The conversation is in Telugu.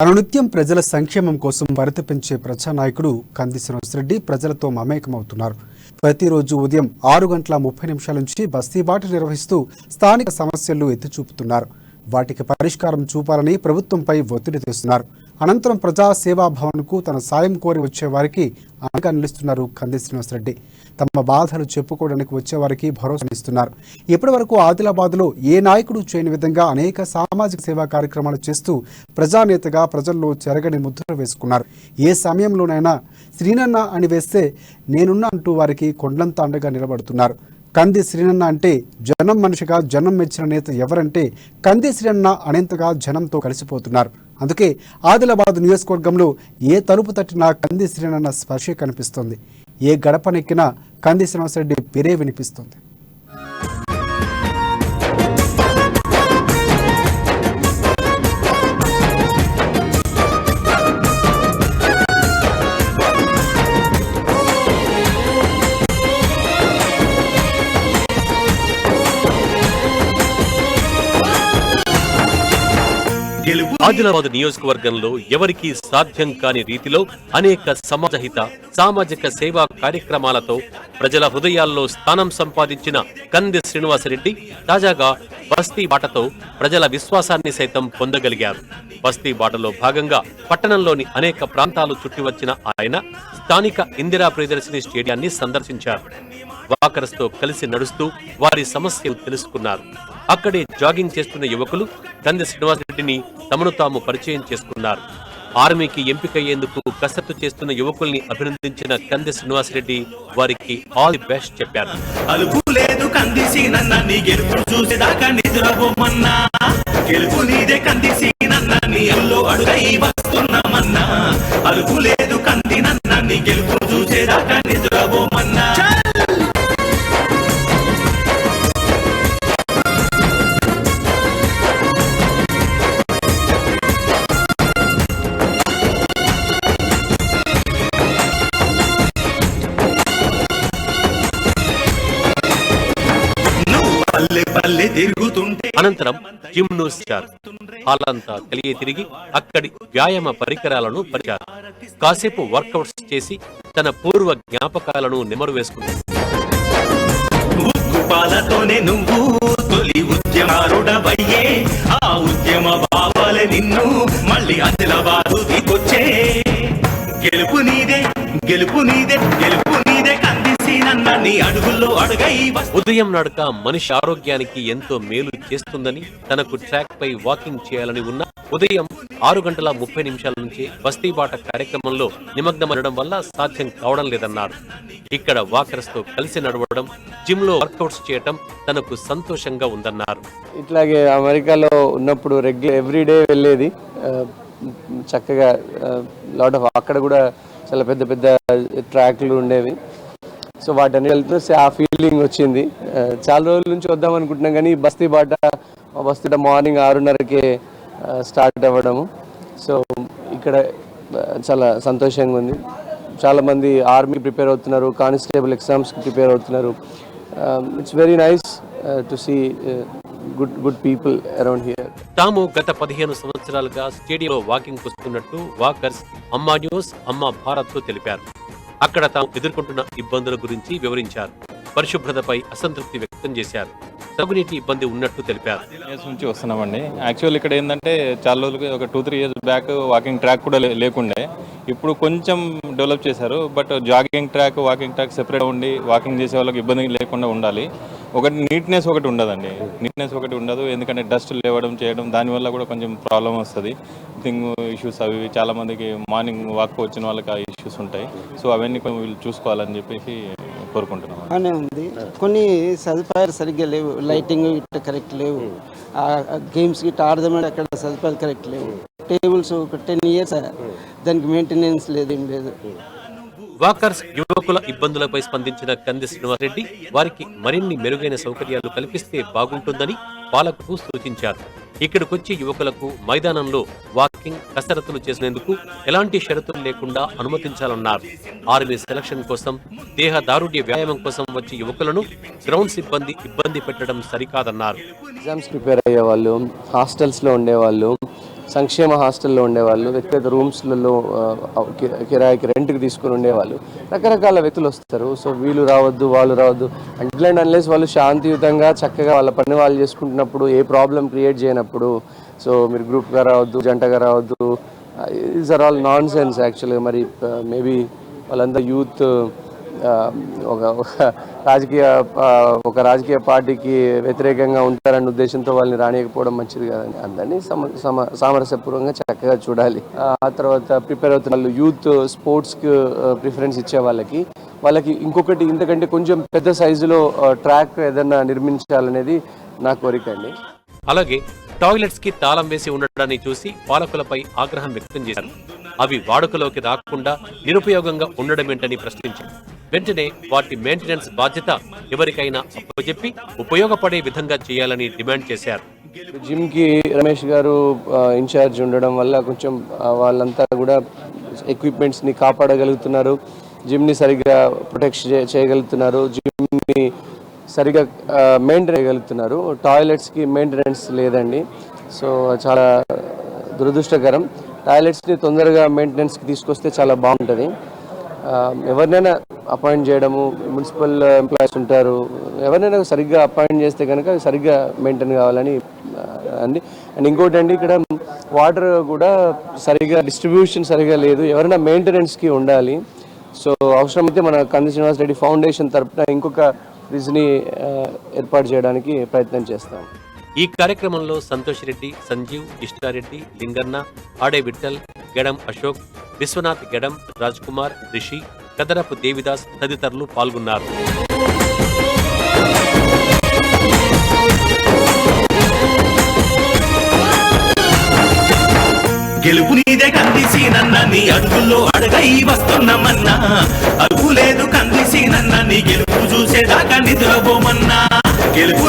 అనునిత్యం ప్రజల సంక్షేమం కోసం పరితపించే ప్రజానాయకుడు కంది శ్రీనివాసరెడ్డి ప్రజలతో మమేకమవుతున్నారు. ప్రతిరోజు ఉదయం 6:30 నుంచి బస్తీ బాట నిర్వహిస్తూ స్థానిక సమస్యలు ఎత్తిచూపుతున్నారు. వాటికి పరిష్కారం చూపాలని ప్రభుత్వంపై ఒత్తిడి తెస్తున్నారు. అనంతరం ప్రజా సేవా భవన్కు తన సాయం కోరి వచ్చే వారికి అండగా నిలుస్తున్నారు కంది శ్రీనివాసరెడ్డి. తమ బాధలు చెప్పుకోవడానికి వచ్చేవారికి భరోసానిస్తున్నారు. ఇప్పటి వరకు ఆదిలాబాద్లో ఏ నాయకుడు చేయని విధంగా అనేక సామాజిక సేవా కార్యక్రమాలు చేస్తూ ప్రజానేతగా ప్రజల్లో చెరగని ముద్ర వేసుకున్నారు. ఏ సమయంలోనైనా శ్రీనన్న అని వేస్తే నేనున్నా అంటూ వారికి కొండంత అండగా నిలబడుతున్నారు. కంది శ్రీనన్న అంటే జనం మనిషిగా జనం మెచ్చిన నేత ఎవరంటే కంది శ్రీనన్న అనేంతగా జనంతో కలిసిపోతున్నారు. అందుకే ఆదిలాబాద్ నియోజకవర్గంలో ఏ తలుపు తట్టినా కంది శ్రీనన్న స్పర్శే కనిపిస్తోంది. ఏ గడపనెక్కినా కంది శ్రీనివాసరెడ్డి పేరే వినిపిస్తుంది. ఆదిలాబాద్ నియోజకవర్గంలో ఎవరికీ సాధ్యం కాని రీతిలో అనేక సమాజహిత సామాజిక సేవా కార్యక్రమాలతో ప్రజల హృదయాల్లో స్థానం సంపాదించిన కంది శ్రీనివాసరెడ్డి తాజాగా బస్తీ బాటతో ప్రజల విశ్వాసాన్ని సైతం పొందగలిగారు. బస్తీ బాటలో భాగంగా పట్టణంలోని అనేక ప్రాంతాలు చుట్టి వచ్చిన ఆయన స్థానిక ఇందిరా ప్రియదర్శిని స్టేడియాన్ని సందర్శించారు. వాకర్స్ తో కలిసి నడుస్తూ వారి సమస్యలు తెలుసుకున్నారు. అక్కడే జాగింగ్ చేస్తున్న యువకులు కంది శ్రీనివాసరెడ్డిని తమను తాము పరిచయం చేసుకున్నారు. ఆర్మీకి ఎంపికయ్యేందుకు కసరత్తు చేస్తున్న యువకుల్ని అభినందించిన కంది శ్రీనివాసరెడ్డి వారికి ఆల్ ది బెస్ట్ చెప్పారు. అనంతరం జిమ్ ను హాలంతా కలిగి తిరిగి అక్కడి వ్యాయామ పరికరాలను పరిచారు. కాసేపు వర్కౌట్స్ చేసి తన పూర్వ జ్ఞాపకాలను నెమరు వేసుకున్నారు. ఉదయం నడక మనిషి ఆరోగ్యానికి ఎంతో మేలు చేస్తుందని, తనకు ట్రాక్ పై వాకింగ్ చేయాలని ఉన్న ఉదయం 6:30 నుంచి బస్తీబాట కార్యక్రమంలో నిమగ్నమనడం వల్ల సాధ్యం కావడం లేదన్నారు. ఇక్కడ వాకర్స్ తో కలిసి నడవడం, జిమ్ లో వర్కౌట్స్ చేయడం తనకు సంతోషంగా ఉందన్నారు. ఇట్లాగే అమెరికాలో ఉన్నప్పుడు రెగ్యులర్ ఎవ్రీడే వెళ్ళేది, చక్కగా లాట్ ఆఫ్ అక్కడ కూడా చాలా పెద్ద పెద్ద ట్రాక్లు ఉండేవి. సో వాటన్ని వెళ్తూ ఆ ఫీలింగ్ వచ్చింది. చాలా రోజుల నుంచి వద్దాం అనుకుంటున్నాం, కానీ బస్తీ మార్నింగ్ 6:30కే స్టార్ట్ అవ్వడము. సో ఇక్కడ చాలా సంతోషంగా ఉంది. చాలామంది ఆర్మీ ప్రిపేర్ అవుతున్నారు, కానిస్టేబుల్ ఎగ్జామ్స్కి ప్రిపేర్ అవుతున్నారు. It's very nice to see good people around here. తాము గత 15 సంవత్సరాలుగా స్టేడియంలో వాకింగ్ వస్తున్నట్టు వాకర్స్ అమ్మా న్యూస్, అమ్మా భారత్ తో తెలిపారు. అక్కడ తాము ఎదుర్కొంటున్న ఇబ్బందుల గురించి వివరించారు. పరిశుభ్రతపై అసంతృప్తి వ్యక్తం చేశారు. తాగునీటి ఇబ్బంది ఉన్నట్టు తెలిపారు. నుంచి వస్తున్నామండి. యాక్చువల్ ఇక్కడ ఏంటంటే చాలా రోజులకి ఒక 2-3 years బ్యాక్ వాకింగ్ ట్రాక్ కూడా లేకుండే. ఇప్పుడు కొంచెం డెవలప్ చేశారు. But jogging track, walking track separate ఉండి వాకింగ్ చేసే వాళ్ళకి ఇబ్బంది లేకుండా ఉండాలి. నీట్నెస్ ఒకటి ఉండదు. ఎందుకంటే డస్ట్ లేవడం చేయడం దానివల్ల కూడా కొంచెం ప్రాబ్లం వస్తుంది. థింగ్ ఇష్యూస్ అవి చాలా మందికి మార్నింగ్ వాక్ వచ్చిన వాళ్ళకి ఆ ఇష్యూస్ ఉంటాయి. సో అవన్నీ వీళ్ళు చూసుకోవాలని చెప్పేసి కోరుకుంటున్నాం. అనే ఉంది. కొన్ని సదుపాయాలు సరిగ్గా లేవు, లైటింగ్ ఇట్లా కరెక్ట్ లేవు, గేమ్స్ గిట్ట ఆడదామంటే అక్కడ సదుపాయాలు కరెక్ట్ లేవు. టేబుల్స్ ఒక 10 years దానికి మెయింటెనెన్స్ లేదు, ఏం లేదు. వాకర్స్ యువకుల ఇబ్బందులపై స్పందించిన కంది శ్రీనివాసరెడ్డి వారికి మరిన్ని మెరుగైన సౌకర్యాలు కల్పిస్తే బాగుంటుందని పాలకులకు సూచించారు. ఇక్కడికొచ్చే యువకులకు మైదానంలో వాకింగ్, కసరత్తులు చేసేందుకు ఎలాంటి షరతులు లేకుండా అనుమతించాలన్నారు. ఆర్మీ సెలక్షన్ కోసం, దేహదారుఢ్య వ్యాయామం కోసం వచ్చే యువకులను గ్రౌండ్ సిబ్బంది ఇబ్బంది పెట్టడం సరికాదన్నారు. ఎగ్జామ్స్ ప్రిపేర్ అయ్యే వాళ్ళు, హాస్టల్స్లో ఉండేవాళ్ళు, సంక్షేమ హాస్టల్లో ఉండేవాళ్ళు, వ్యక్తిగత రూమ్స్లలో కిరాయికి రెంట్కి తీసుకుని ఉండేవాళ్ళు, రకరకాల వ్యక్తులు వస్తారు. సో వీళ్ళు రావద్దు, వాళ్ళు రావద్దు అంటే అన్లెస్ వాళ్ళు శాంతియుతంగా చక్కగా వాళ్ళ పని వాళ్ళు చేసుకుంటున్నప్పుడు, ఏ ప్రాబ్లం క్రియేట్ చేయనప్పుడు సో మీరు గ్రూప్గా రావద్దు, జంటగా రావద్దు, is are all nonsense యాక్చువల్గా. మరి మేబీ వాళ్ళంతా యూత్ ఒక రాజకీయ పార్టీకి వ్యతిరేకంగా ఉంటారన్న ఉద్దేశంతో వాళ్ళని రానియకపోవడం మంచిది కాదండి. అందరినీ సామరస్యపూర్వకంగా చక్కగా చూడాలి. ఆ తర్వాత ప్రిపేర్ అవుతున్న వాళ్ళు యూత్ స్పోర్ట్స్కి ప్రిఫరెన్స్ ఇచ్చే వాళ్ళకి ఇంకొకటి ఇంతకంటే కొంచెం పెద్ద సైజులో ట్రాక్ ఏదన్నా నిర్మించాలనేది నా కోరిక అండి. అలాగే టాయిలెట్స్ కి తాళం వేసి ఉండడాన్ని చూసి పాలకులపై ఆగ్రహం వ్యక్తం చేశారు. అవి వాడుకలోకి రాకుండా నిరుపయోగంగా ఉండడమేంటని ప్రశ్నించారు. వెంటనే వాటి మెయింటెనెన్స్ బాధ్యత ఎవరికైనా అప్పచెప్పి ఉపయోగపడే విధంగా చేయాలని డిమాండ్ చేశారు. జిమ్కి రమేష్ గారు ఇన్ఛార్జ్ ఉండడం వల్ల కొంచెం వాళ్ళంతా కూడా ఎక్విప్మెంట్స్ని కాపాడగలుగుతున్నారు, జిమ్ని సరిగ్గా ప్రొటెక్ట్ చేయగలుగుతున్నారు, జిమ్ని సరిగ్గా మెయింటైన్ చేయగలుగుతున్నారు. టాయిలెట్స్కి మెయింటెనెన్స్ లేదండి. సో చాలా దురదృష్టకరం. టాయిలెట్స్ని తొందరగా మెయింటెనెన్స్కి తీసుకొస్తే చాలా బాగుంటుంది. ఎవరినైనా అపాయింట్ చేయడము, మున్సిపల్ ఎంప్లాయీస్ ఉంటారు, ఎవరినైనా సరిగ్గా అపాయింట్ చేస్తే కనుక సరిగ్గా మెయింటైన్ కావాలని అండి. అండ్ ఇంకోటి అండి, ఇక్కడ వాటర్ కూడా సరిగ్గా డిస్ట్రిబ్యూషన్ సరిగ్గా లేదు, ఎవరైనా మెయింటెనెన్స్కి ఉండాలి. సో అవసరమైతే మన కంది శ్రీనివాస్ రెడ్డి ఫౌండేషన్ తరఫున ఇంకొక ఫ్రిడ్జ్ని ఏర్పాటు చేయడానికి ప్రయత్నం చేస్తాం. ఈ కార్యక్రమంలో సంతోష్ రెడ్డి, సంజీవ్, ఇష్టారెడ్డి, లింగన్న, ఆడే విఠల్, గెడం అశోక్, విశ్వనాథ్ గెడం, రాజ్ కుమార్, రిషి, కదరపు దేవిదాస్ తదితరులు పాల్గొన్నారు. గెలుపు నీదే కందిసి నన్న నీ అడుగుల్లో అడగై వస్తున్నామన్నా, అడుగు లేదు కందిసి నన్న నీ గెలుపు చూసేదాకా నిద్రపోమన్నా. గెలుపు